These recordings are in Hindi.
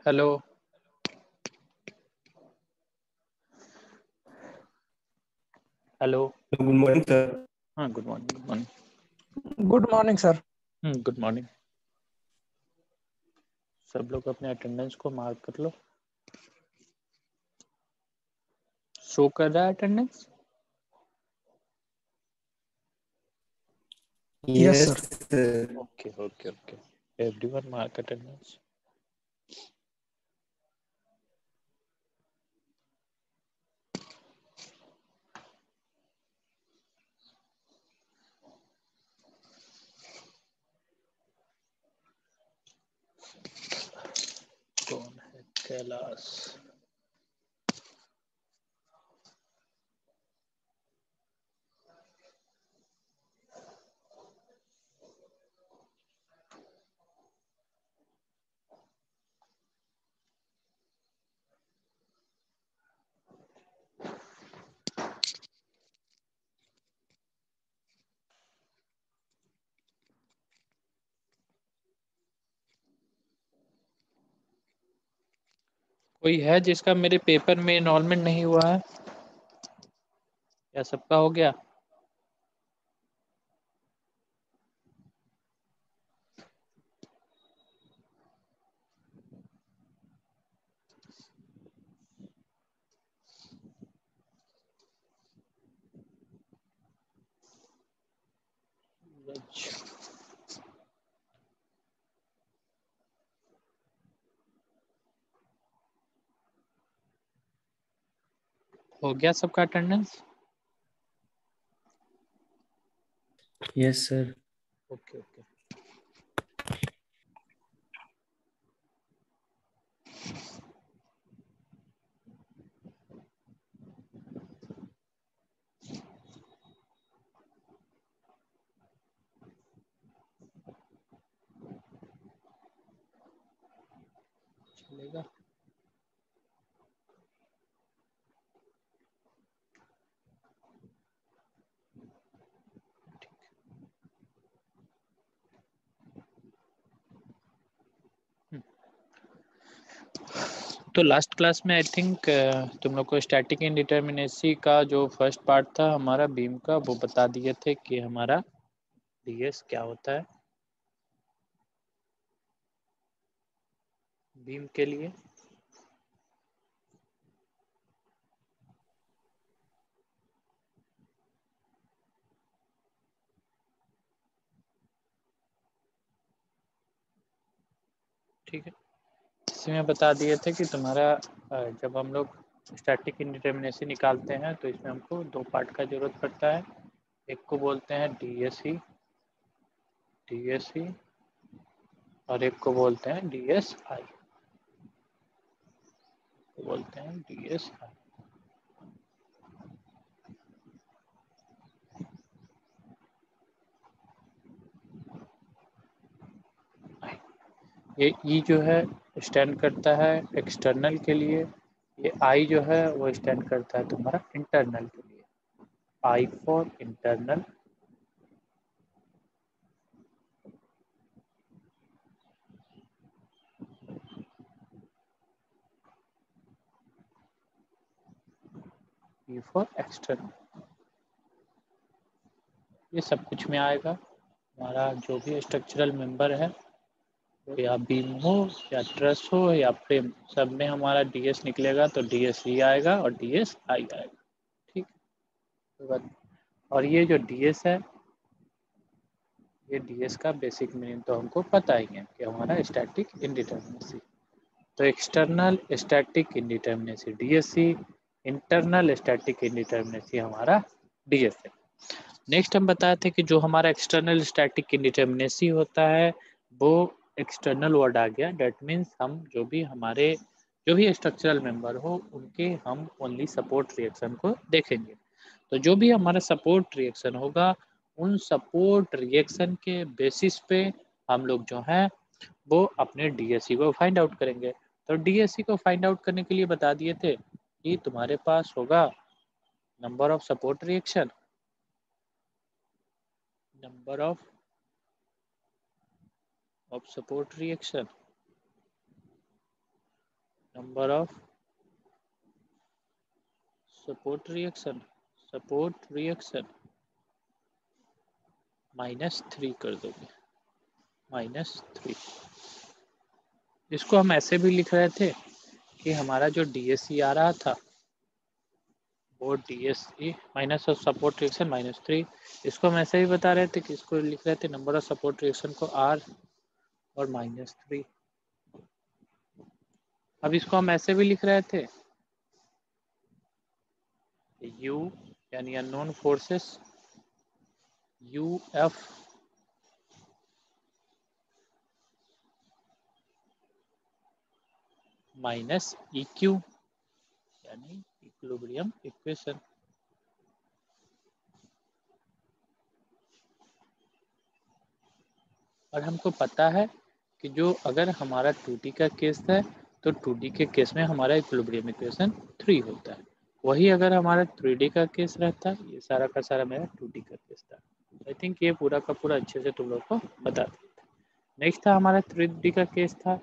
Hello. Hello. Good morning sir. हाँ, good morning. Good morning. Good morning sir. Good morning. सब लोग अपने अटेंडेंस को मार्क कर लो। शो कर रहा है attendance? Yes yes sir. Sir. Okay okay okay. Everyone mark attendance. कौन है कैलाश? कोई है जिसका मेरे पेपर में इनरोलमेंट नहीं हुआ है, या सबका हो गया? हो गया सबका attendance? Yes sir. Okay okay. चलेगा। तो लास्ट क्लास में आई थिंक तुम लोग को स्टैटिक इंडिटरमिनेसी का जो फर्स्ट पार्ट था हमारा बीम का, वो बता दिए थे कि हमारा डीएस क्या होता है बीम के लिए। ठीक है, इसमें बता दिए थे कि तुम्हारा जब हम लोग स्टैटिक इंडिटरमिनेसी निकालते हैं तो इसमें हमको दो पार्ट का जरूरत पड़ता है। एक को बोलते हैं डीएसई, डीएसई, और एक को बोलते हैं डीएसआई, बोलते हैं डीएसआई। ये ई जो है स्टैंड करता है एक्सटर्नल के लिए, ये आई जो है वो स्टैंड करता है तुम्हारा इंटरनल के लिए। I for internal, E for external. ये सब कुछ में आएगा। हमारा जो भी स्ट्रक्चरल मेंबर है, तो या बीम हो या ट्रस हो या फ्रेम, सब में हमारा डीएस निकलेगा तो डीएस ई आएगा और डीएस आई आएगा। ठीक है। और ये जो डीएस है, ये डीएस का बेसिक मीनिंग तो हमको पता ही है कि हमारा स्टैटिक इंडिटरमिनेसी। तो external static indeterminacy DSC, internal static indeterminacy हमारा डीएस है। नेक्स्ट हम बताए थे कि जो हमारा एक्सटर्नल स्टैटिक इंडिटरमिनेसी होता है वो एक्सटर्नल वर्ड आ गया। डेट मीन्स हम जो भी स्ट्रक्चरल मेंबर हो उनके हम ओनली सपोर्ट रिएक्शन को देखेंगे। तो जो भी हमारा सपोर्ट रिएक्शन होगा उन सपोर्ट रिएक्शन के बेसिस पे हम लोग जो है वो अपने डीएससी को फाइंड आउट करेंगे। तो डीएससी को फाइंड आउट करने के लिए बता दिए थे कि तुम्हारे पास होगा number of support reaction, number of support reaction, number of support reaction -3 कर दोगे, -3। इसको हम ऐसे भी लिख रहे थे कि हमारा जो DSE आ रहा था वो DSE minus of support reaction -3। इसको हम ऐसे भी बता रहे थे कि इसको लिख रहे थे नंबर ऑफ सपोर्ट रिएक्शन को R और -3। अब इसको हम ऐसे भी लिख रहे थे U यानी unknown forces UF minus EQ यानी इक्विलिब्रियम इक्वेशन। और हमको पता है कि जो अगर हमारा 2D का केस है तो 2D के केस में हमारा इक्विलिब्रियम इक्वेशन 3 होता है। वही अगर हमारा 3D का केस रहता, ये सारा का सारा मेरा 2D का केस था। आई थिंक ये पूरा का पूरा अच्छे से तुम लोग को बता दिया। नेक्स्ट था हमारा 3D का केस था,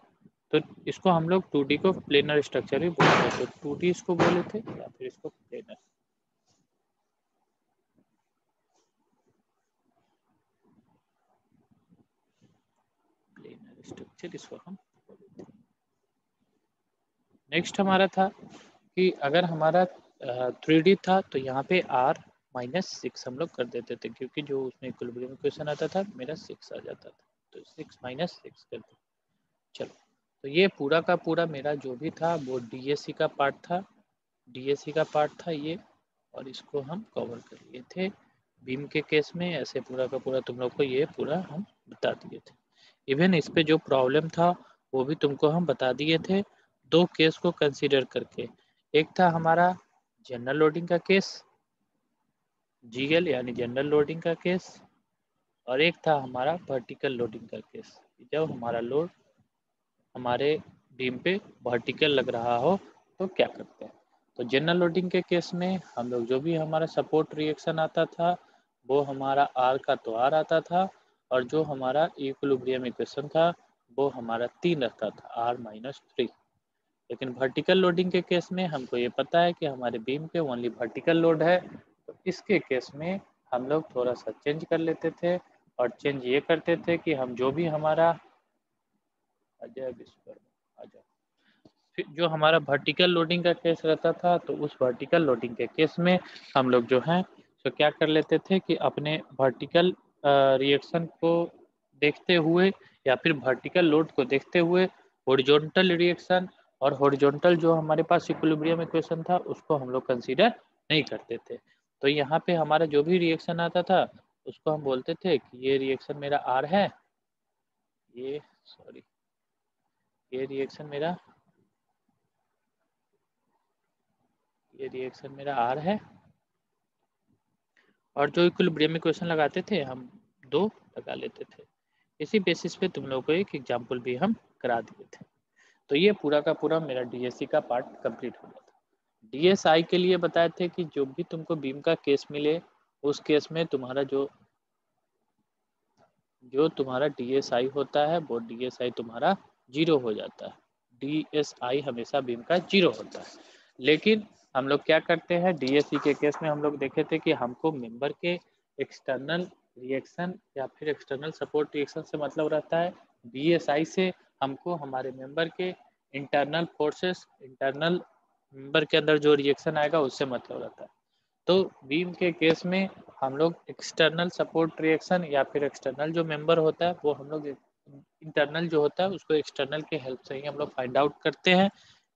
तो इसको हम लोग 2D को प्लेनर स्ट्रक्चर भी बोलते थे। तो 2D इसको बोले थे या फिर इसको प्लेनर स्ट्रक्चर इसको हम बोले थे। नेक्स्ट हमारा था कि अगर हमारा 3D था तो यहाँ पे R -6 हम लोग कर देते थे, क्योंकि जो उसमें इक्विलिब्रियम इक्वेशन आता था मेरा 6 आ जाता था, तो 6 -6 कर दो। चलो, तो ये पूरा का पूरा मेरा जो भी था वो DSE का पार्ट था ये, और इसको हम कवर कर लिए थे बीम के केस में। ऐसे पूरा का पूरा तुम लोग को ये पूरा हम बता दिए थे। इवन इस पे जो प्रॉब्लम था वो भी तुमको हम बता दिए थे 2 केस को कंसीडर करके। एक था हमारा जनरल लोडिंग का केस, GL यानी जनरल लोडिंग का केस, और एक था हमारा वर्टिकल लोडिंग का केस, जब हमारा लोड हमारे बीम पे वर्टिकल लग रहा हो तो क्या करते हैं। तो जनरल लोडिंग के केस में हम लोग जो भी हमारा सपोर्ट रिएक्शन आता था वो हमारा R का तो R आता था, और जो हमारा इक्विलिब्रियम इक्वेशन था वो हमारा 3 रहता था, R -3। लेकिन वर्टिकल लोडिंग के केस में हमको ये पता है कि हमारे बीम पे ओनली वर्टिकल लोड है, तो इसके केस में हम लोग थोड़ा सा चेंज कर लेते थे। और चेंज ये करते थे कि हम जो भी हमारा जो हमारा वर्टिकल लोडिंग का केस रहता था, तो उस वर्टिकल लोडिंग के केस में हम लोग जो है तो क्या कर लेते थे कि अपने वर्टिकल रिएक्शन को देखते हुए या फिर वर्टिकल लोड को देखते हुए हॉरिजॉन्टल रिएक्शन और हॉरिजॉन्टल जो हमारे पास इक्विलिब्रियम इक्वेशन था उसको हम लोग कंसीडर नहीं करते थे। तो यहाँ पे हमारा जो भी रिएक्शन आता था उसको हम बोलते थे कि ये रिएक्शन मेरा R है, ये रिएक्शन मेरा R है। और जो इक्विलिब्रियम इक्वेशन लगाते थे हम 2 लगा लेते थे। इसी बेसिस पे तुम लोगों को एक एग्जांपल भी हम करा दिए थे। तो ये पूरा का पूरा मेरा DSE का पार्ट कंप्लीट हो गया था। DSI के लिए बताए थे कि जो भी तुमको बीम का केस मिले उस केस में तुम्हारा जो तुम्हारा DSI होता है वो DSI तुम्हारा 0 हो जाता है। DSI हमेशा बीम का 0 होता है। लेकिन हम लोग क्या करते हैं, DSE के केस में हम लोग देखे थे कि हमको मेंबर के एक्सटर्नल रिएक्शन या फिर एक्सटर्नल सपोर्ट रिएक्शन से मतलब रहता है। BSI से हमको हमारे मेंबर के इंटरनल फोर्सेस, इंटरनल मेंबर के अंदर जो रिएक्शन आएगा उससे मतलब रहता है। तो बीम के केस में हम लोग एक्सटर्नल सपोर्ट रिएक्शन या फिर एक्सटर्नल जो मेंबर होता है वो हम लोग इंटरनल जो होता है उसको एक्सटर्नल के हेल्प से ही हम लोग फाइंड आउट करते हैं।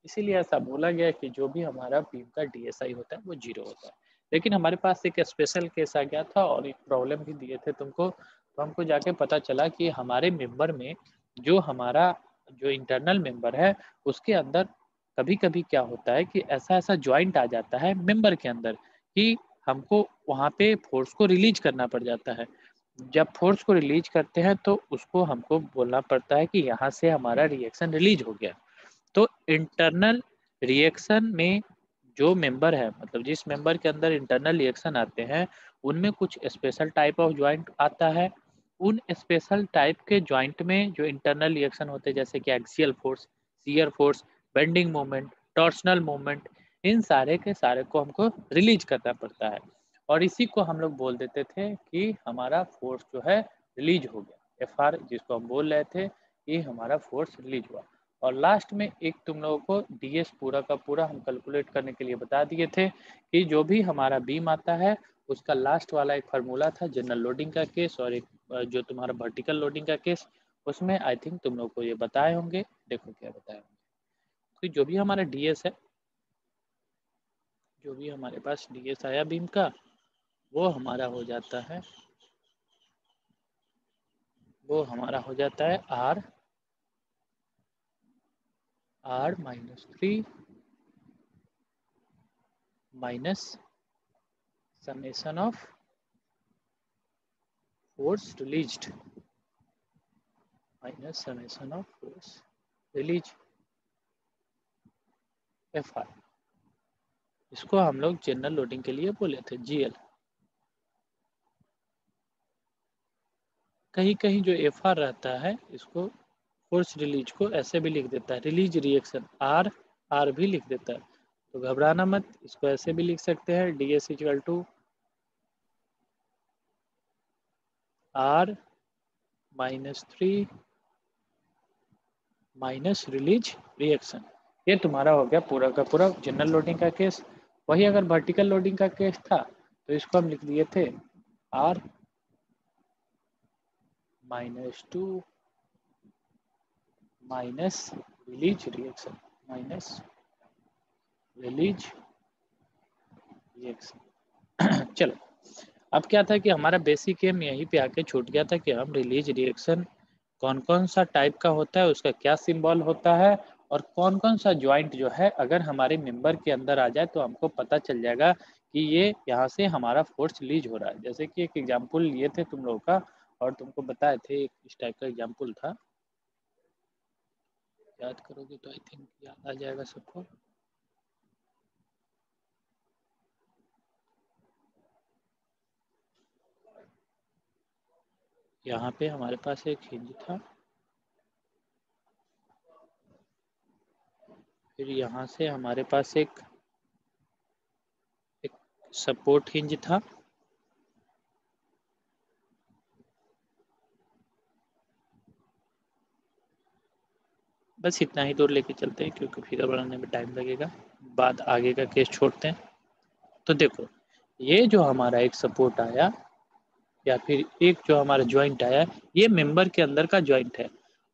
इसीलिए ऐसा बोला गया कि जो भी हमारा बीम का DSI होता है वो 0 होता है। लेकिन हमारे पास एक स्पेशल केस आ गया था और एक प्रॉब्लम भी दिए थे तुमको, तो हमको जाके पता चला कि हमारे मेंबर में जो हमारा जो इंटरनल मेंबर है उसके अंदर कभी कभी क्या होता है कि ऐसा ज्वाइंट आ जाता है मेंबर के अंदर कि हमको वहाँ पे फोर्स को रिलीज करना पड़ जाता है। जब फोर्स को रिलीज करते हैं तो उसको हमको बोलना पड़ता है कि यहाँ से हमारा रिएक्शन रिलीज हो गया। तो इंटरनल रिएक्शन में जो मेंबर है, मतलब जिस मेंबर के अंदर इंटरनल रिएक्शन आते हैं उनमें कुछ स्पेशल टाइप ऑफ ज्वाइंट आता है। उन स्पेशल टाइप के ज्वाइंट में जो इंटरनल रिएक्शन होते हैं जैसे कि axial force, shear force, bending moment, torsional moment, इन सारे के सारे को हमको रिलीज करना पड़ता है। और इसी को हम लोग बोल देते थे कि हमारा फोर्स जो है रिलीज हो गया, एफ आर, जिसको हम बोल रहे थे कि हमारा फोर्स रिलीज हुआ। और लास्ट में एक तुम लोगों को डीएस पूरा का पूरा हम कैलकुलेट करने के लिए बता दिए थे कि जो भी हमारा बीम आता है उसका लास्ट वाला एक फार्मूला था जनरल लोडिंग का केस, और एक जो तुम्हारा वर्टिकल लोडिंग का केस, उसमें आई थिंक तुम लोग को ये बताए होंगे। देखो क्या बताए होंगे, तो जो भी हमारा डीएस है, जो भी हमारे पास डीएस आया बीम का, वो हमारा हो जाता है, वो हमारा हो जाता है R -3 minus summation of force released minus summation of force release F R. इसको हम लोग जनरल लोडिंग के लिए बोले थे जीएल। कहीं कहीं जो एफ आर रहता है इसको फोर्स रिलीज को ऐसे भी लिख देता है, रिलीज रिएक्शन आर, आर भी लिख देता है, तो घबराना मत, इसको ऐसे भी लिख सकते हैं D S equal to R -3 minus release reaction. ये तुम्हारा हो गया पूरा का पूरा जनरल लोडिंग का केस। वही अगर वर्टिकल लोडिंग का केस था तो इसको हम लिख दिए थे R -2 minus release reaction, minus release reaction. चलो, अब क्या था कि हमारा बेसिक एम यहीं पे आके छूट गया था कि हम रिलीज रिएक्शन कौन कौन सा टाइप का होता है, उसका क्या सिंबल होता है, और कौन कौन सा ज्वाइंट जो है अगर हमारे मेंबर के अंदर आ जाए तो हमको पता चल जाएगा कि ये यहाँ से हमारा फोर्स रिलीज हो रहा है। जैसे कि एक एग्जाम्पल लिए थे तुम लोगों का और तुमको बताए थे, एक इस टाइप का एग्जाम्पल था, याद करोगे तो आई थिंक याद आ जाएगा सबको। यहाँ पे हमारे पास एक हिंज था, फिर यहाँ से हमारे पास एक सपोर्ट हिंज था, बस इतना ही दूर लेके चलते हैं क्योंकि फिगर बनाने में टाइम लगेगा, बाद आगे का केस छोड़ते हैं। तो देखो, ये जो हमारा एक सपोर्ट आया या फिर एक जो हमारा ज्वाइंट आया, ये मेंबर के अंदर का ज्वाइंट है,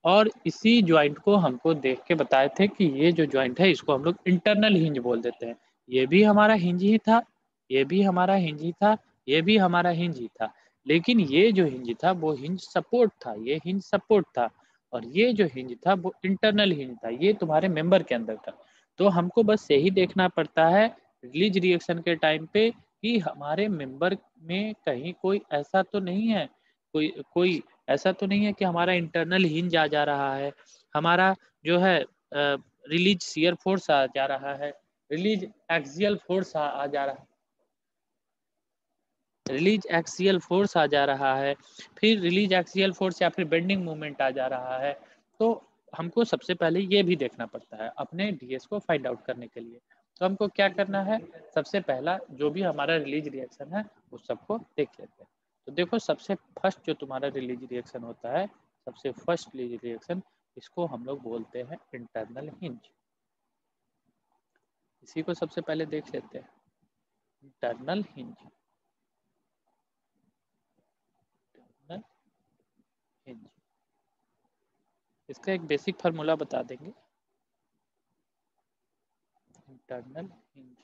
और इसी ज्वाइंट को हमको देख के बताए थे कि ये जो ज्वाइंट है इसको हम लोग इंटरनल हिंज बोल देते हैं। ये भी हमारा हिंज ही था, ये भी हमारा हिंज ही था, ये भी हमारा हिंज ही था, लेकिन ये जो हिंज था वो हिंज सपोर्ट था, ये हिंज सपोर्ट था, और ये जो हिंज था वो इंटरनल हिंज था, ये तुम्हारे मेंबर के अंदर था। तो हमको बस यही देखना पड़ता है रिलीज रिएक्शन के टाइम पे कि हमारे मेंबर में कहीं कोई ऐसा तो नहीं है, कोई कोई ऐसा तो नहीं है कि हमारा इंटरनल हिंज आ जा रहा है, हमारा जो है रिलीज शियर फोर्स आ जा रहा है, रिलीज एक्सियल फोर्स आ जा रहा है, रिलीज एक्सियल फोर्स आ जा रहा है, फिर रिलीज एक्सियल फोर्स या फिर बेंडिंग मोमेंट आ जा रहा है। तो हमको सबसे पहले ये भी देखना पड़ता है अपने डीएस को फाइंड आउट करने के लिए। तो हमको क्या करना है, सबसे पहला जो भी हमारा रिलीज रिएक्शन है उस सबको देख लेते हैं। तो देखो, सबसे फर्स्ट जो तुम्हारा रिलीज रिएक्शन होता है, सबसे फर्स्ट रिलीज रिएक्शन, इसको हम लोग बोलते हैं इंटरनल हिंज। इसी को सबसे पहले देख लेते हैं, इंटरनल हिंज, इंटरनल हिंज। इसका एक बेसिक फार्मूला बता देंगे, इंटरनल हिंज।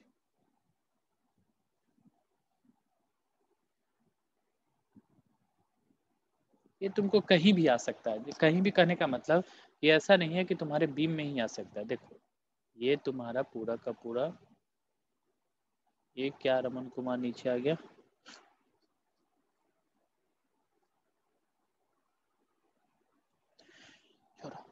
ये तुमको कहीं भी आ सकता है, कहीं भी कहने का मतलब ये ऐसा नहीं है कि तुम्हारे बीम में ही आ सकता है। देखो, ये तुम्हारा पूरा का पूरा, ये क्या रमन कुमार नीचे आ गया, छोड़ो।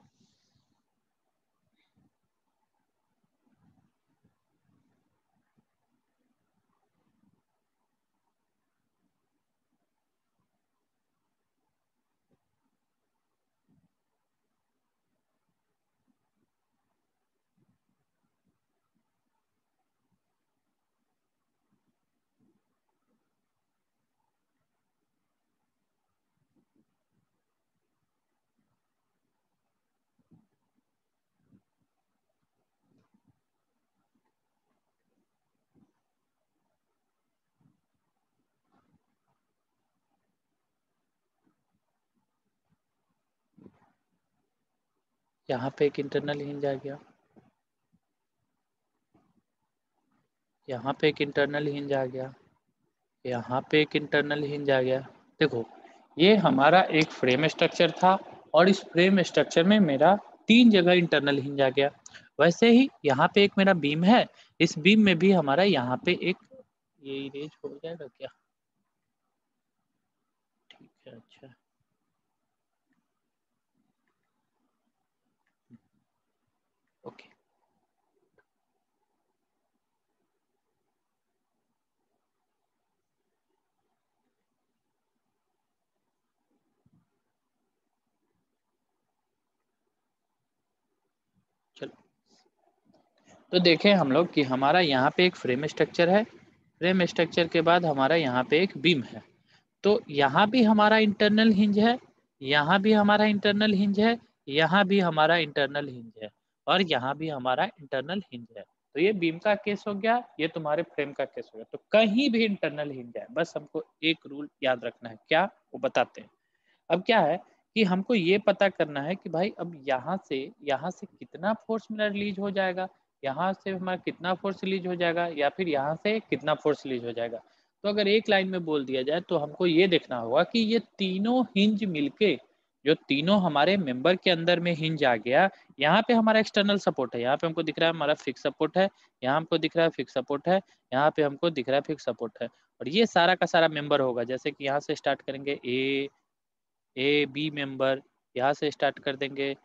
यहाँ पे एक इंटरनल हिंज आ गया, यहाँ पे एक इंटरनल हिंज आ गया, यहाँ पे एक इंटरनल हिंज आ गया। देखो ये हमारा एक फ्रेम स्ट्रक्चर था और इस फ्रेम स्ट्रक्चर में मेरा 3 जगह इंटरनल हिंज आ गया। वैसे ही यहाँ पे एक मेरा बीम है, इस बीम में भी हमारा यहाँ पे एक, ये इरेज हो जाएगा क्या? ठीक है, अच्छा ओके। चलो तो देखें हम लोग कि हमारा यहाँ पे एक फ्रेम स्ट्रक्चर है, फ्रेम स्ट्रक्चर के बाद हमारा यहाँ पे एक बीम है। तो यहाँ भी हमारा इंटरनल हिंज है, यहाँ भी हमारा इंटरनल हिंज है, यहाँ भी हमारा इंटरनल हिंज है और यहाँ भी हमारा इंटरनल हिंज है। तो ये बीम का केस हो गया, ये तुम्हारे फ्रेम का केस हो गया। तो कहीं भी इंटरनल हिंज है, बस हमको एक रूल याद रखना है, क्या वो बताते हैं। अब क्या है कि हमको ये पता करना है कि भाई अब यहाँ से कितना फोर्स मेरा रिलीज हो जाएगा, यहाँ से हमारा कितना फोर्स रिलीज हो जाएगा, या फिर यहाँ से कितना फोर्स रिलीज हो जाएगा। तो अगर एक लाइन में बोल दिया जाए तो हमको ये देखना होगा कि ये तीनों हिंज मिलके, जो तीनों हमारे मेंबर के अंदर में हिंज आ गया, यहाँ पे हमारा एक्सटर्नल सपोर्ट है, यहाँ पे हमको दिख रहा है हमारा फिक्स सपोर्ट है, यहाँ हमको दिख रहा है फिक्स सपोर्ट है, यहाँ पे हमको दिख रहा है फिक्स सपोर्ट है, और ये सारा का सारा मेंबर होगा। जैसे कि यहाँ से स्टार्ट करेंगे ए बी मेंबर, यहाँ से स्टार्ट कर देंगे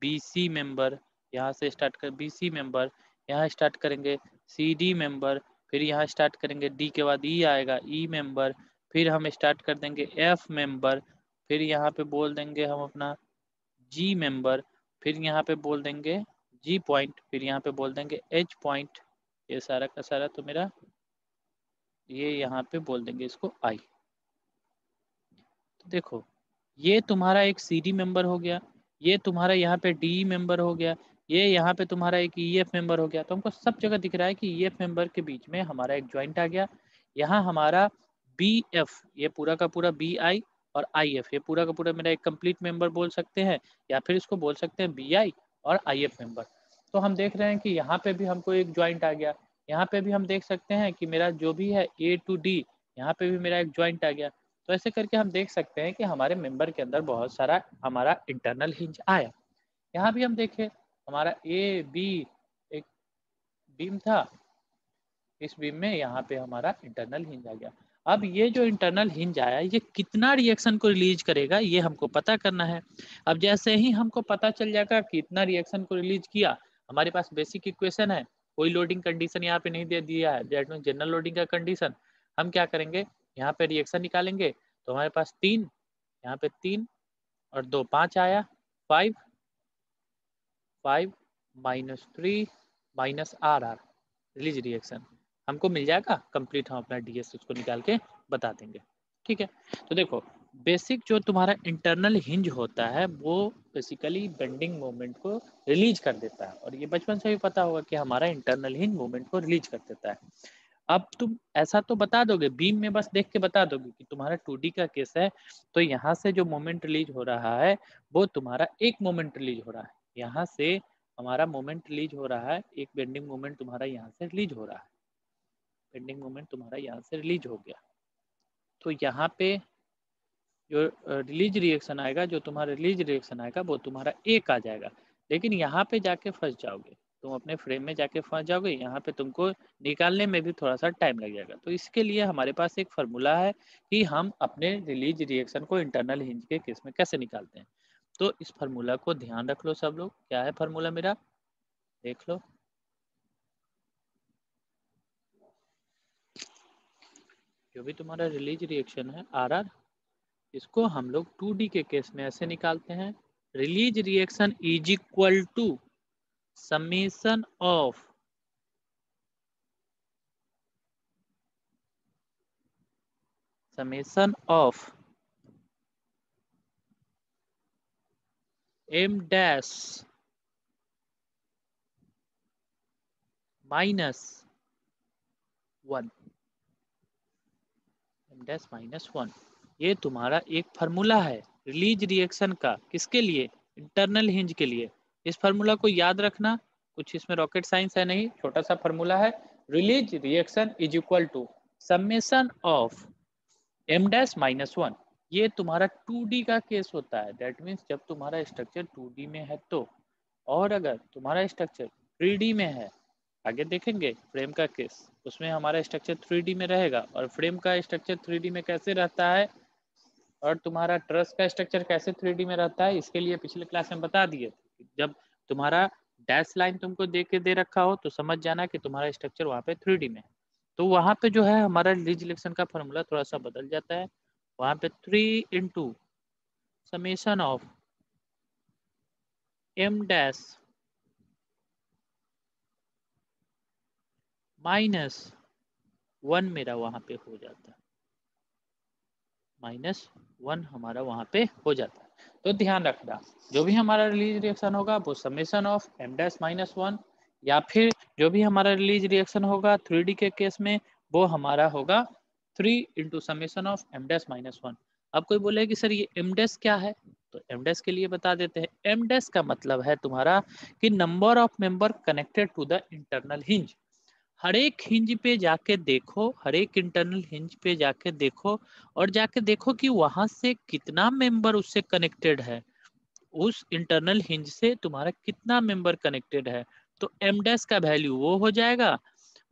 बी सी मेंबर, यहाँ से स्टार्ट कर बी सी मेंबर, यहाँ स्टार्ट करेंगे सी डी मेंबर, फिर यहाँ स्टार्ट करेंगे डी के बाद ई आएगा ई मेंबर, फिर हम स्टार्ट कर देंगे एफ मेंबर, फिर यहाँ पे बोल देंगे हम अपना जी मेंबर, फिर यहाँ पे बोल देंगे जी पॉइंट, फिर यहाँ पे बोल देंगे एच पॉइंट। ये सारा का सारा तो मेरा, ये यहाँ पे बोल देंगे इसको आई। तो देखो ये तुम्हारा एक सी डी मेंबर हो गया, ये तुम्हारा यहाँ पे डी मेंबर हो गया, ये यहाँ पे तुम्हारा एक ई एफ मेंबर हो गया। तो हमको सब जगह दिख रहा है कि ई एफ मेंबर के बीच में हमारा एक ज्वाइंट आ गया। यहाँ हमारा बी एफ, ये पूरा का पूरा बी आई और आई एफ, ये पूरा का पूरा मेरा एक कंप्लीट मेंबर बोल सकते हैं, या फिर इसको बोल सकते हैं बी आई और आई एफ मेंबर। तो हम देख रहे हैं कि यहाँ पे भी हमको एक ज्वाइंट आ गया, यहाँ पे भी हम देख सकते हैं कि मेरा जो भी है ए टू डी, यहाँ पे भी मेरा एक ज्वाइंट आ गया। तो ऐसे करके हम देख सकते हैं कि हमारे मेंबर के अंदर बहुत सारा हमारा इंटरनल हिंज आया। यहाँ भी हम देखें हमारा ए बी एक बीम था, इस बीम में यहाँ पे हमारा इंटरनल हिंज आ गया। अब ये जो इंटरनल हिंज आया ये कितना रिएक्शन को रिलीज करेगा ये हमको पता करना है। अब जैसे ही हमको पता चल जाएगा कितना रिएक्शन को रिलीज किया, हमारे पास बेसिक इक्वेशन है, कोई लोडिंग कंडीशन यहाँ पे नहीं दे दिया है, दैट मीन जनरल लोडिंग का कंडीशन। हम क्या करेंगे, यहाँ पे रिएक्शन निकालेंगे तो हमारे पास 3, यहाँ पे 3 और 2 5 आया, 5 5 -3 -r r रिलीज रिएक्शन हमको मिल जाएगा कंप्लीट। हम अपना डीएस उसको निकाल के बता देंगे, ठीक है। तो देखो बेसिक जो तुम्हारा इंटरनल हिंज होता है वो बेसिकली बेंडिंग मोमेंट को रिलीज कर देता है, और ये बचपन से भी पता होगा कि हमारा इंटरनल हिंज मोमेंट को रिलीज कर देता है। अब तुम ऐसा तो बता दोगे, बीम में बस देख के बता दोगे कि तुम्हारा 2D का केस है, तो यहाँ से जो मोमेंट रिलीज हो रहा है वो तुम्हारा एक मोमेंट रिलीज हो रहा है, यहाँ से हमारा मोमेंट रिलीज हो रहा है, एक बेंडिंग मोमेंट तुम्हारा यहाँ से रिलीज हो रहा है, बेंडिंग मोमेंट तुम्हारा यहाँ से रिलीज हो गया। तो यहाँ पे जो रिलीज रिएक्शन आएगा, जो तुम्हारा रिलीज रिएक्शन आएगा वो तुम्हारा एक आ जाएगा, लेकिन यहाँ पे जाके फंस जाओगे, तुम अपने फ्रेम में जाके फंस जाओगे, यहाँ पे तुमको निकालने में भी थोड़ा सा टाइम लग जाएगा। तो इसके लिए हमारे पास एक फार्मूला है कि हम अपने रिलीज रिएक्शन को इंटरनल हिंज के केस में कैसे निकालते हैं। तो इस फार्मूला को ध्यान रख लो सब लोग, क्या है फार्मूला मेरा देख लो। जो भी तुम्हारा रिलीज रिएक्शन है आर आर, इसको हम लोग 2D के केस में ऐसे निकालते हैं, release reaction is equal to summation of m dash -1, m dash -1। ये तुम्हारा एक फार्मूला है रिलीज रिएक्शन का, किसके लिए, इंटरनल हिंज के लिए। इस फार्मूला को याद रखना, कुछ इसमें रॉकेट साइंस है नहीं, छोटा सा फार्मूला है। Release reaction is equal to summation of m dash minus 1। ये तुम्हारा 2D का केस होता है, दैट मीन्स जब तुम्हारा स्ट्रक्चर 2D में है तो, और अगर तुम्हारा स्ट्रक्चर 3D में है, आगे देखेंगे फ्रेम का केस, उसमें हमारा स्ट्रक्चर 3D में रहेगा, और फ्रेम का स्ट्रक्चर 3D में कैसे रहता है और तुम्हारा ट्रस का स्ट्रक्चर कैसे 3D में रहता है, इसके लिए पिछले क्लास में बता दिए थे। जब तुम्हारा डैश लाइन तुमको दे के दे रखा हो तो समझ जाना कि तुम्हारा स्ट्रक्चर वहाँ पे 3D में है। तो वहाँ पे जो है हमारा रिलीज रिएक्शन का फॉर्मूला थोड़ा सा बदल जाता है, वहाँ पे 3 into summation of m dash minus 1 मेरा वहाँ पे हो जाता है, -1 हमारा वहाँ पे हो जाता है। तो ध्यान रखना, जो भी हमारा रिलीज रिएक्शन होगा वो summation of m dash minus 1, या फिर जो भी हमारा रिलीज रिएक्शन होगा 3D के केस में वो हमारा होगा 3 into summation of m dash minus 1। अब कोई बोले कि सर ये m डैश क्या है, तो m डैश के लिए बता देते हैं। m डैश का मतलब है तुम्हारा कि number of member connected to the internal hinge. हर एक हिंज पे जाके देखो, हर एक इंटरनल हिंज पे जाके देखो, और जाके देखो कि वहां से कितना मेंबर उससे कनेक्टेड है, उस इंटरनल हिंज से तुम्हारा कितना मेंबर कनेक्टेड है। तो m डैश का वैल्यू वो हो जाएगा,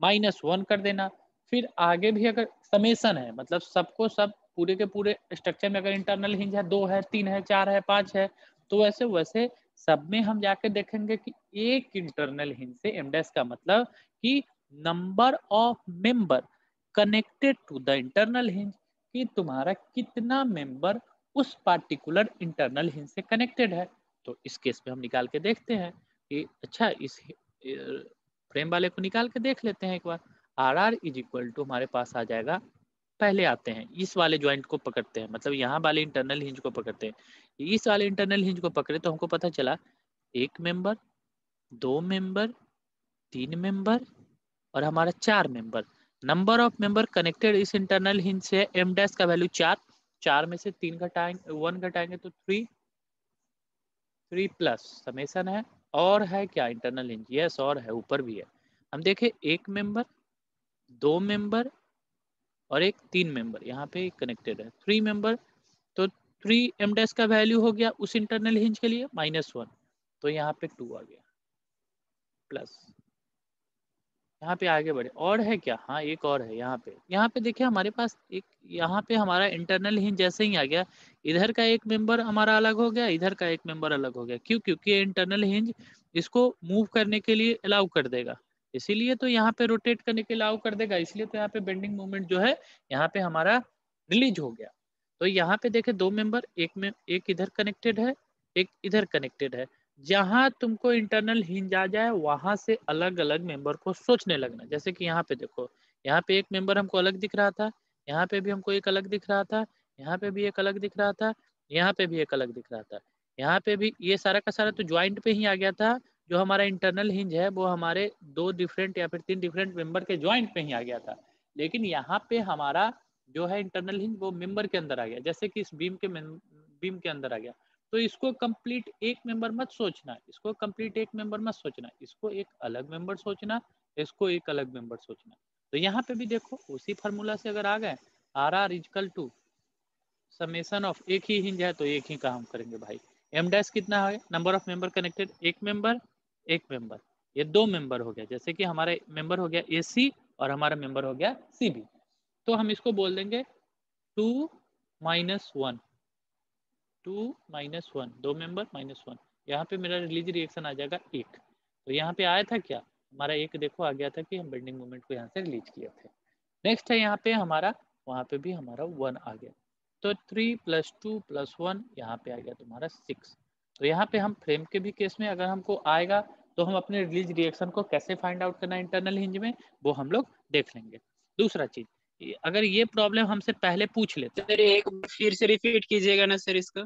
-1 कर देना। फिर आगे भी अगर समेशन है, मतलब सबको सब पूरे के पूरे स्ट्रक्चर में अगर इंटरनल हिंज है 2 है 3 है 4 है 5 है, तो वैसे वैसे सब में हम जाके देखेंगे कि एक इंटरनल हिंज से m डैश का मतलब कि number of member connected to the internal hinge, कि तुम्हारा कितना मेंबर उस पार्टिकुलर इंटरनल हिंज से कनेक्टेड है। तो इस केस में हम निकाल के देखते हैं कि अच्छा इस फ्रेम वाले को निकाल के देख लेते हैं एक बार। R R is equal to हमारे पास आ जाएगा, पहले आते हैं इस वाले ज्वाइंट को पकड़ते हैं, मतलब यहाँ वाले इंटरनल हिंज को पकड़ते हैं। इस वाले इंटरनल हिंज को पकड़े तो हमको पता चला एक मेंबर, 2 मेंबर, 3 मेंबर और हमारा 4 member. Number of member connected इस इंटरनल हिंज से m डैश का वैल्यू 4, 4 में से 3 घटाएंगे 1 घटाएंगे तो 3, 3 प्लस समेशन है, और है क्या इंटरनल हिंज, यस और है, ऊपर भी है। हम देखें एक मेंबर, 2 मेंबर और एक 3 मेंबर यहाँ पे कनेक्टेड है, 3 मेंबर, तो 3 m डैश का वैल्यू हो गया उस इंटरनल हिंज के लिए -1, तो यहाँ पे 2 आ गया, प्लस यहाँ पे आगे बढ़े, और है क्या, हाँ एक और है यहाँ पे देखिए हमारे पास एक, यहाँ पे हमारा इंटरनल हिंज जैसे ही आ गया, इधर का एक मेंबर हमारा अलग हो गया, इधर का एक मेंबर अलग हो गया। क्यों? क्योंकि इंटरनल हिंज इसको मूव करने के लिए अलाउ कर देगा, इसीलिए तो यहाँ पे रोटेट करने के लिए अलाउ कर देगा, इसलिए तो यहाँ पे बेंडिंग मूवमेंट जो है यहाँ पे हमारा रिलीज हो गया। तो यहाँ पे देखे 2 मेंबर, एक इधर कनेक्टेड है, एक इधर कनेक्टेड है। जहां तुमको इंटरनल हिंज आ जाए वहां से अलग अलग मेंबर को सोचने लगना। जैसे कि यहाँ पे देखो, यहाँ पे एक मेंबर हमको अलग दिख रहा था, यहाँ पे भी हमको एक अलग दिख रहा था, यहाँ पे भी एक अलग दिख रहा था, यहाँ पे भी एक अलग दिख रहा था, यहाँ पे भी, ये सारा का सारा तो ज्वाइंट पे ही आ गया था। जो हमारा इंटरनल हिंज है वो हमारे 2 डिफरेंट या फिर 3 डिफरेंट मेंबर के ज्वाइंट पे ही आ गया था। लेकिन यहाँ पे हमारा जो है इंटरनल हिंज वो मेंबर के अंदर आ गया, जैसे कि इस बीम के अंदर आ गया। तो इसको कंप्लीट एक मेंबर मत सोचना, इसको कंप्लीट एक मेंबर मत सोचना, इसको एक अलग मेंबर सोचना, इसको एक अलग मेंबर सोचना। तो यहाँ पे भी देखो उसी फार्मूला से अगर आ गए, R R is equal to summation of, एक ही हिंज है तो एक ही का हम करेंगे भाई। m डैश कितना है, नंबर ऑफ मेंबर कनेक्टेड, एक मेंबर, एक मेंबर, ये 2 मेंबर हो गया। जैसे कि हमारा मेंबर हो गया AC और हमारा मेंबर हो गया CB, तो हम इसको बोल देंगे 2 - 1, 2 - 1, 2 मेंबर -1। यहाँ पे मेरा रिलीज रिएक्शन आ जाएगा 1। तो यहाँ पे आया था क्या, हमारा एक देखो आ गया था कि हम बेंडिंग मोमेंट को यहाँ से रिलीज किए थे। नेक्स्ट है यहाँ पे हमारा, वहाँ पे भी हमारा 1 आ गया, तो 3 + 2 + 1 यहाँ पे आ गया तुम्हारा 6। तो यहाँ पे हम फ्रेम के भी केस में अगर हमको आएगा तो हम अपने रिलीज रिएक्शन को कैसे फाइंड आउट करना इंटरनल हिंज में, वो हम लोग देख लेंगे। दूसरा चीज, अगर ये प्रॉब्लम हमसे पहले पूछ लेते, सर एक फिर से रिपीट कीजिएगा ना सर इसका।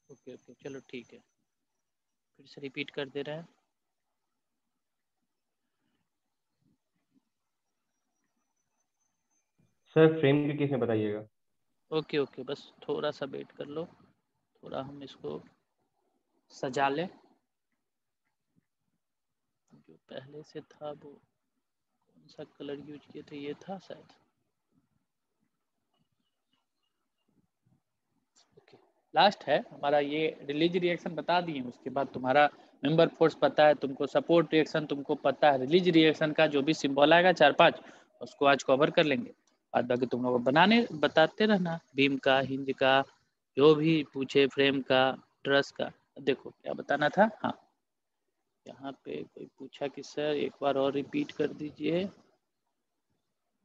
ओके ओके चलो ठीक है, फिर से रिपीट कर दे रहे हैं। सर फ्रेम के केस में बताइएगा। ओके ओके, बस थोड़ा सा वेट कर लो, थोड़ा हम इसको सजा लें। पहले से था वो, कौन सा कलर यूज किए थे, ये था शायद। ओके, लास्ट है हमारा ये रिलीज रिएक्शन बता दिए, उसके बाद तुम्हारा मेंबर फोर्स पता है तुमको, सपोर्ट रिएक्शन तुमको पता है, रिलीज रिएक्शन का जो भी सिंबल आएगा 4-5 उसको आज कवर कर लेंगे। बाद बाकी तुम लोग बनाने बताते रहना, बीम का, हिंज का, जो भी पूछे, फ्रेम का, ट्रस का। देखो क्या बताना था, हाँ यहाँ पे कोई पूछा कि सर एक बार और रिपीट कर दीजिए,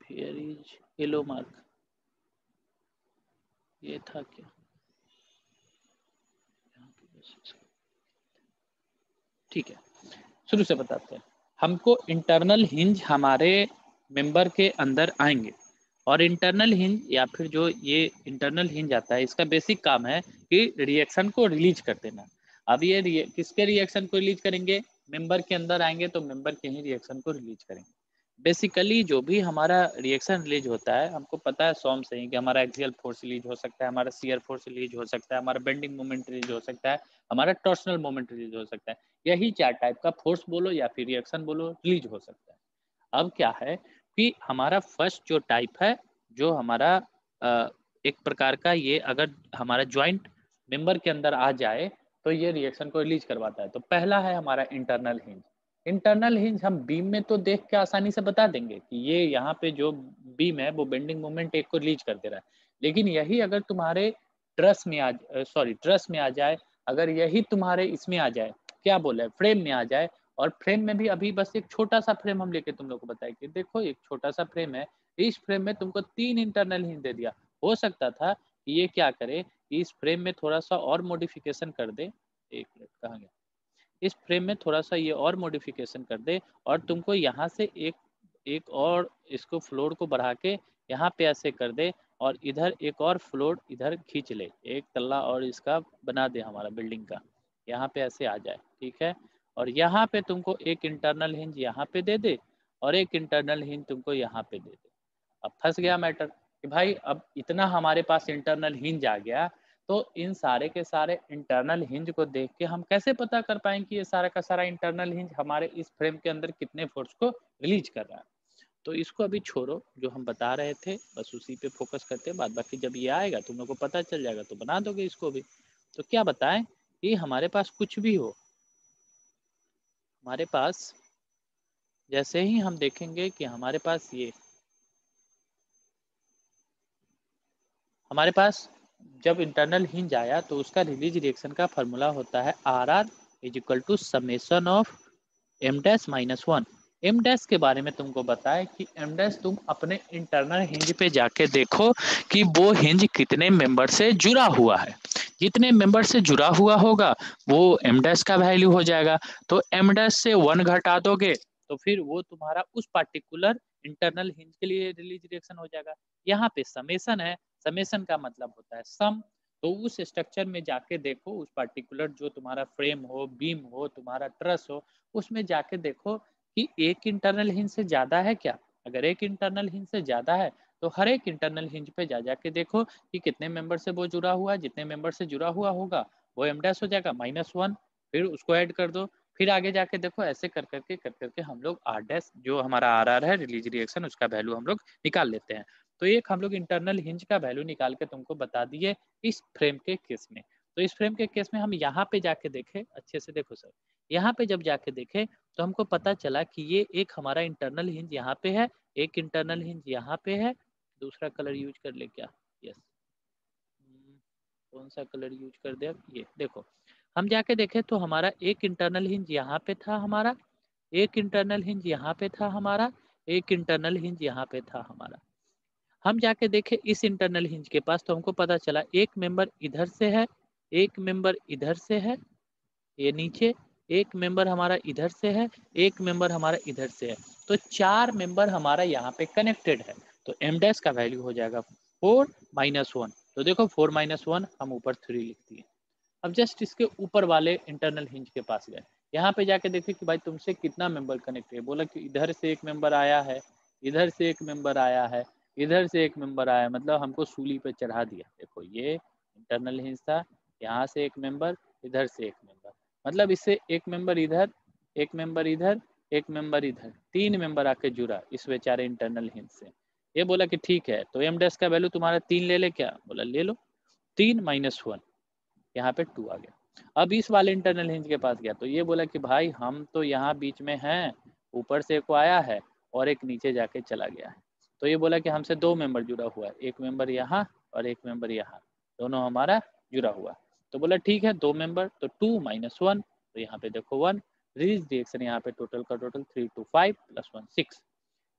हियर इज येलो मार्क, ये था क्या, ठीक है शुरू से बताते हैं। हमको इंटरनल हिंज हमारे मेंबर के अंदर आएंगे, और इंटरनल हिंज या फिर जो ये इंटरनल हिंज आता है, इसका बेसिक काम है कि रिएक्शन को रिलीज कर देना। अब ये किसके रिएक्शन को रिलीज करेंगे, मेंबर के अंदर आएंगे तो मेंबर के ही रिएक्शन को रिलीज करेंगे। बेसिकली जो भी हमारा रिएक्शन रिलीज होता है, हमको पता है सॉम से ही कि हमारा एक्सियल फोर्स रिलीज हो सकता है, हमारा शियर फोर्स रिलीज हो सकता है, हमारा बेंडिंग मोमेंट रिलीज हो सकता है, हमारा टॉर्सनल मोमेंट रिलीज हो सकता है। यही 4 टाइप का फोर्स बोलो या फिर रिएक्शन बोलो रिलीज हो सकता है। अब क्या है कि हमारा फर्स्ट जो टाइप है, जो हमारा एक प्रकार का, ये अगर हमारा ज्वाइंट मेंबर के अंदर आ जाए तो ये रिएक्शन को रिलीज करवाता है। तो पहला है हमारा इंटरनल हिंज। इंटरनल हिंज हम बीम में तो देख के आसानी से बता देंगे कि ये यहाँ पे जो बीम है वो बेंडिंग मोमेंट एक को रिलीज कर दे रहा है, लेकिन यही अगर तुम्हारे ट्रस में आ जाए, अगर यही तुम्हारे इसमें आ जाए, क्या बोले, फ्रेम में आ जाए, और फ्रेम में भी अभी बस एक छोटा सा फ्रेम हम लेके तुम लोग को बताए कि देखो एक छोटा सा फ्रेम है, इस फ्रेम में तुमको 3 इंटरनल हिंज दे दिया। हो सकता था कि ये क्या करे, इस फ्रेम में थोड़ा सा और मॉडिफिकेशन कर दे, एक मिनट कहाँ गया, इस फ्रेम में थोड़ा सा ये और मॉडिफिकेशन कर दे, और तुमको यहाँ से एक और इसको फ्लोर को बढ़ा के यहाँ पे ऐसे कर दे, और इधर एक और फ्लोर इधर खींच ले, एक तल्ला और इसका बना दे हमारा बिल्डिंग का, यहाँ पे ऐसे आ जाए, ठीक है। और यहाँ पे तुमको एक इंटरनल हिंज यहाँ पे दे दे, और एक इंटरनल हिंज तुमको यहाँ पे दे दे। अब फंस गया मैटर कि भाई अब इतना हमारे पास इंटरनल हिंज आ गया, तो इन सारे के सारे इंटरनल हिंज को देख के हम कैसे पता कर पाएंगे कि ये सारा का सारा इंटरनल हिंज हमारे इस फ्रेम के अंदर कितने फोर्स को रिलीज कर रहा है। तो इसको अभी छोड़ो, जो हम बता रहे थे बस उसी पे फोकस करते हैं, बाद बाकी जब ये आएगा तुम लोग को पता चल जाएगा तो बना दोगे इसको भी। तो क्या बताएं कि हमारे पास कुछ भी हो, हमारे पास जैसे ही हम देखेंगे कि हमारे पास ये, हमारे पास जब इंटरनल हिंज आया तो उसका रिलीज रिएक्शन का फॉर्मूला होता है RR is equal to summation of m dash minus 1। m dash के बारे में तुमको बताया कि m डैश तुम अपने इंटरनल हिंज पे जाके देखो कि वो हिंज कितने मेंबर से जुड़ा हुआ है, जितने मेंबर से जुड़ा हुआ होगा वो m डैश का वैल्यू हो जाएगा। तो m डैश से 1 घटा दोगे तो फिर वो तुम्हारा उस पार्टिकुलर इंटरनल हिंज के लिए रिलीज रिएक्शन हो जाएगा। यहाँ पे समेशन है, समेशन का मतलब होता है सम। तो उस स्ट्रक्चर में जाके देखो, उस पार्टिकुलर जो तुम्हारा फ्रेम हो, बीम हो, तुम्हारा ट्रस हो, उसमें जाके देखो कि एक इंटरनल हिंज से ज्यादा है क्या। अगर एक इंटरनल हिंज से ज्यादा है तो हर एक इंटरनल हिंज पे जा जाके देखो कि कितने मेंबर से वो जुड़ा हुआ है, जितने मेंबर से जुड़ा हुआ होगा वो m डैश हो जाएगा -1, फिर उसको ऐड कर दो, फिर आगे जाके देखो, ऐसे कर करके हम लोग r डैश जो हमारा RR है रिलीज रिएक्शन, उसका वैल्यू हम लोग निकाल लेते हैं। तो एक हम लोग इंटरनल हिंज का वैल्यू निकाल के तुमको बता दिए इस फ्रेम के केस में। तो इस फ्रेम के केस में हम यहाँ पे जाके देखें, अच्छे से देखो सर, यहाँ पे जब जाके देखें तो हमको पता चला कि ये एक हमारा इंटरनल हिंज यहाँ पे है, एक इंटरनल हिंज यहाँ पे है। दूसरा कलर यूज कर ले क्या, यस, कौन सा कलर यूज कर दे, अब ये देखो हम जाके देखें तो हमारा एक इंटरनल हिंज यहाँ पे था हमारा, एक इंटरनल हिंज यहाँ पे था हमारा, एक इंटरनल हिंज यहाँ पे था हमारा। हम जाके देखे इस इंटरनल हिंज के पास तो हमको पता चला एक मेंबर इधर से है, एक मेंबर इधर से है, ये नीचे एक मेंबर हमारा इधर से है, एक मेंबर हमारा इधर से है। तो 4 मेंबर हमारा यहाँ पे कनेक्टेड है। तो m डैश का वैल्यू हो जाएगा 4 - 1। तो देखो 4 - 1 हम ऊपर 3 लिख दिए। अब जस्ट इसके ऊपर वाले इंटरनल हिंज के पास गए, यहाँ पे जाके देखिए कि भाई तुमसे कितना मेंबर कनेक्ट है। बोला कि इधर से एक मेंबर आया है, इधर से एक मेंबर आया है, इधर से एक मेंबर आया, मतलब हमको सूली पे चढ़ा दिया। देखो ये इंटरनल हिंज था, यहाँ से एक मेंबर, इधर से एक मेंबर, मतलब इससे एक मेंबर इधर, एक मेंबर इधर, एक मेंबर इधर, 3 मेंबर आके जुड़ा इस बेचारे इंटरनल हिंज से। ये बोला कि ठीक है, तो एम डैश का वैल्यू तुम्हारा 3 ले ले क्या? बोला ले लो। 3 माइनस 1, यहाँ पे 2 आ गया। अब इस वाले इंटरनल हिंज के पास गया तो ये बोला कि भाई हम तो यहाँ बीच में हैं, ऊपर से एक आया है और एक नीचे जाके चला गया है। तो ये बोला कि हमसे 2 मेंबर जुड़ा हुआ है, एक मेंबर यहाँ और एक मेंबर यहाँ, दोनों हमारा जुड़ा हुआ। तो बोला ठीक है 2 मेंबर, तो 2 माइनस 1, तो यहाँ पे देखो 1, रिलीज रिएक्शन यहाँ पे टोटल का टोटल 3 to 5 + 1 6।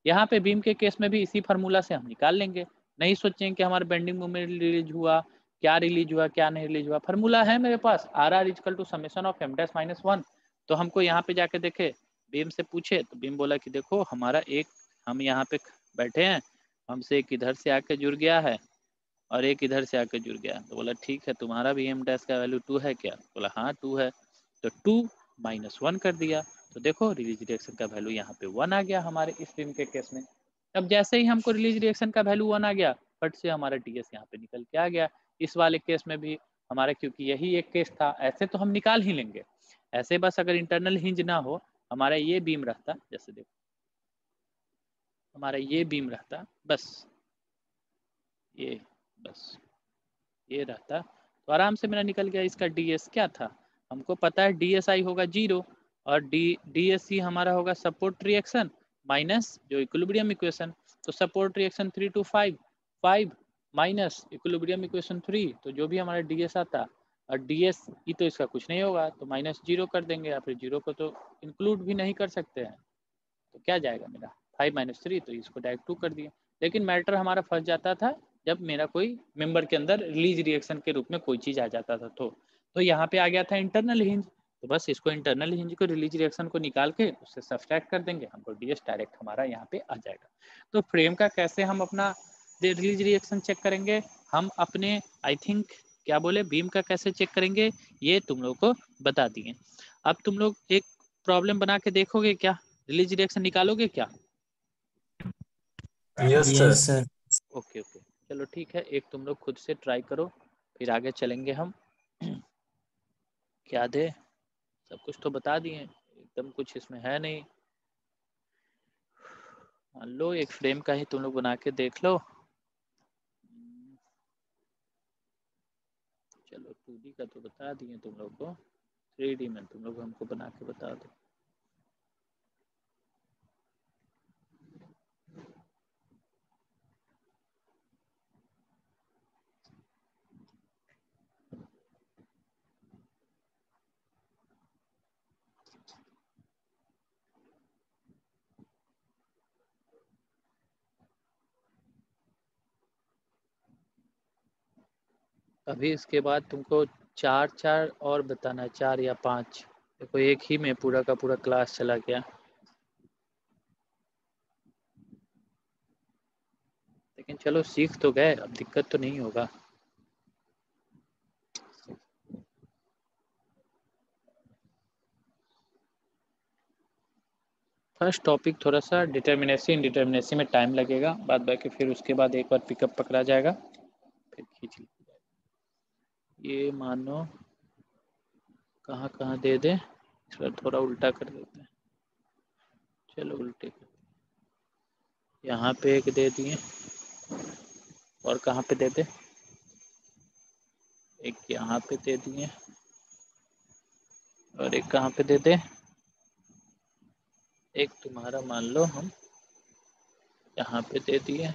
यहाँ पे बीम के केस में भी इसी फार्मूला से हम निकाल लेंगे, नहीं सोचेंगे कि हमारा बेंडिंग मोमेंट रिलीज हुआ, क्या रिलीज हुआ क्या नहीं रिलीज हुआ। फार्मूला है मेरे पास, R R is equal to summation of M dash minus 1। तो हमको यहाँ पे जाके देखे, बीम से पूछे तो बीम बोला कि देखो हमारा एक, हम यहाँ पे बैठे हैं, हमसे एक इधर से आके जुड़ गया है और एक इधर से आके जुड़ गया। तो बोला ठीक है तुम्हारा भी एम डैश का वैल्यू 2 है क्या? बोला हाँ 2 है। तो 2 माइनस 1 कर दिया, तो देखो रिलीज रिएक्शन का वैल्यू यहाँ पे 1 आ गया हमारे इस बीम के केस में। अब जैसे ही हमको रिलीज रिएक्शन का वैल्यू 1 आ गया, फट से हमारा डीएस यहाँ पे निकल के आ गया। इस वाले केस में भी हमारा, क्योंकि यही एक केस था, ऐसे तो हम निकाल ही लेंगे, ऐसे बस अगर इंटरनल हिंज ना हो, हमारा ये बीम रहता, जैसे देखो हमारा ये बीम रहता, बस ये, बस ये रहता, तो आराम से मेरा निकल गया। इसका डीएस क्या था, हमको पता है डीएसआई होगा 0 और डीएससी हमारा होगा सपोर्ट रिएक्शन माइनस जो इक्विलिब्रियम इक्वेशन। तो support reaction 3 to 5, 5 minus equilibrium equation 3, तो जो भी हमारा डीएस आता, और डीएस ई तो इसका कुछ नहीं होगा, तो -0 कर देंगे, या फिर 0 को तो इंक्लूड भी नहीं कर सकते हैं। तो क्या जाएगा मेरा 5 - 3, तो इसको डायरेक्ट 2 कर दिए। लेकिन मैटर हमारा फंस जाता था जब मेरा कोई मेंबर के अंदर रिलीज रिएक्शन के रूप में कोई चीज़ आ जाता था। तो यहाँ पे आ गया था इंटरनल हिंज, तो बस इसको इंटरनल हिंज को रिलीज रिएक्शन को निकाल के उससे सब्सट्रैक्ट कर देंगे, हमको डीएस डायरेक्ट हमारा यहाँ पे आ जाएगा। तो फ्रेम का कैसे हम अपना रिलीज रिएक्शन चेक करेंगे, हम अपने आई थिंक क्या बोले बीम का कैसे चेक करेंगे, ये तुम लोग को बता दिए। अब तुम लोग एक प्रॉब्लम बना के देखोगे क्या, रिलीज रिएक्शन निकालोगे क्या? Yes sir. ओके ओके, चलो ठीक है, एक तुम लोग खुद से ट्राई करो, फिर आगे चलेंगे हम। क्या दे, सब कुछ तो बता दिए, एकदम कुछ इसमें है नहीं। मान लो एक फ्रेम का ही तुम लोग बना के देख लो। चलो 2D का तो बता दिए तुम लोग को, 3D में तुम लोग हमको बना के बता दो। अभी इसके बाद तुमको 4 और बताना है, 4 या 5। देखो एक ही में पूरा का पूरा क्लास चला गया। लेकिन चलो सीख तो गए, अब दिक्कत तो नहीं होगा। फर्स्ट टॉपिक थोड़ा सा डिटर्मिनेसी में टाइम लगेगा, बाद बाकी फिर उसके बाद एक बार पिकअप पकड़ा जाएगा, फिर खींच लिया। ये मानो कहाँ कहाँ दे दे, इस बार थोड़ा उल्टा कर देते हैं। चलो उल्टे कर, यहाँ पे एक दे दिए, और कहाँ पे दे दे, एक यहाँ पे दे दिए, और एक कहाँ पे दे दे, एक तुम्हारा मान लो हम यहाँ पे दे दिए।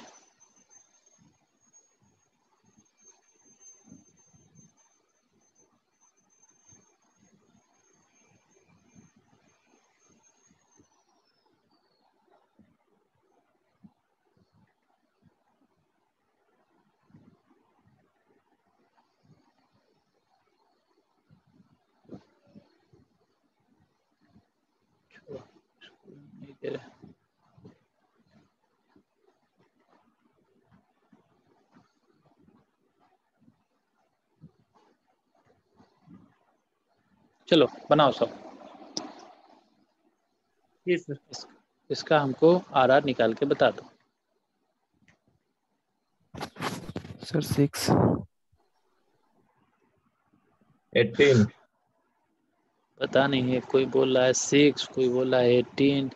नहीं दे रहे, चलो बनाओ सब। इसका हमको आर निकाल के बता दो। सर 6 18 पता नहीं है, कोई बोल रहा है 6, कोई बोल रहा है 18।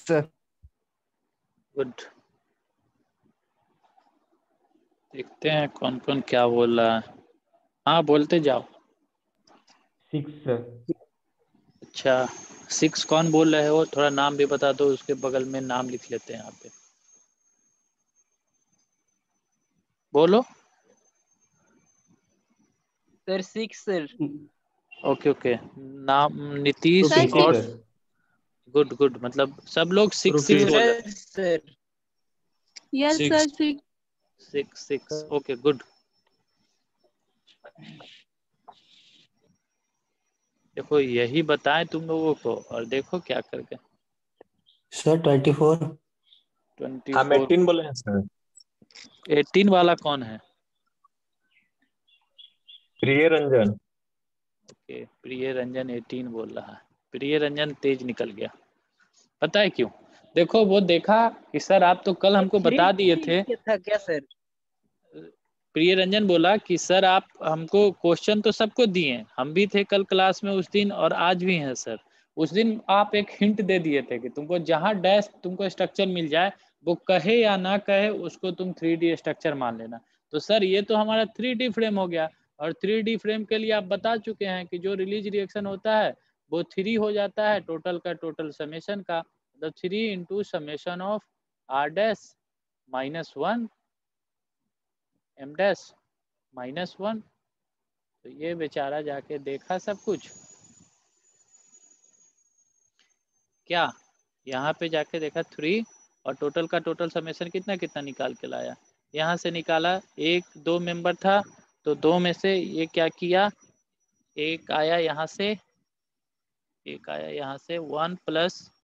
Sir good. देखते हैं कौन कौन क्या बोल रहा है। हाँ बोलते जाओ। 6 सर। अच्छा 6 कौन बोल रहे हो, थोड़ा नाम भी बता दो, उसके बगल में नाम लिख लेते हैं यहाँ पे। बोलो। Sir 6 sir. Okay okay. नाम नीतीश रुकिए और सर। गुड गुड, मतलब सब लोग 6 बोल रहे हैं। Suraj sir. Yes sir 6। 6 okay good. देखो यही बताएं तुम लोगों को, और देखो क्या करके। सर 24। हम 24। 18 बोले हैं सर। 18 वाला कौन है? प्रिय रंजन। ओके प्रिय रंजन 18 बोल रहा है। प्रिय रंजन तेज निकल गया, पता है क्यों? देखो वो देखा कि सर आप तो कल हमको बता दिए थे। था क्या सर? प्रिय रंजन बोला कि सर आप हमको क्वेश्चन तो सबको दिए हैं, हम भी थे कल क्लास में उस दिन और आज भी हैं सर। उस दिन आप एक हिंट दे दिए थे कि तुमको जहाँ डैश तुमको स्ट्रक्चर मिल जाए, वो कहे या ना कहे उसको तुम 3D स्ट्रक्चर मान लेना। तो सर ये तो हमारा 3D फ्रेम हो गया, और 3D फ्रेम के लिए आप बता चुके हैं कि जो रिलीज रिएक्शन होता है वो 3 हो जाता है टोटल का, टोटल समेशन का, मतलब 3 into summation of R dash -1 M dash -1। तो ये बेचारा जाके देखा सब कुछ, क्या यहाँ पे जाके देखा 3, और टोटल का टोटल समेशन कितना कितना निकाल के लाया। यहाँ से निकाला, 1 2 मेंबर था तो 2 में से ये क्या किया, एक आया यहाँ से, 1 प्लस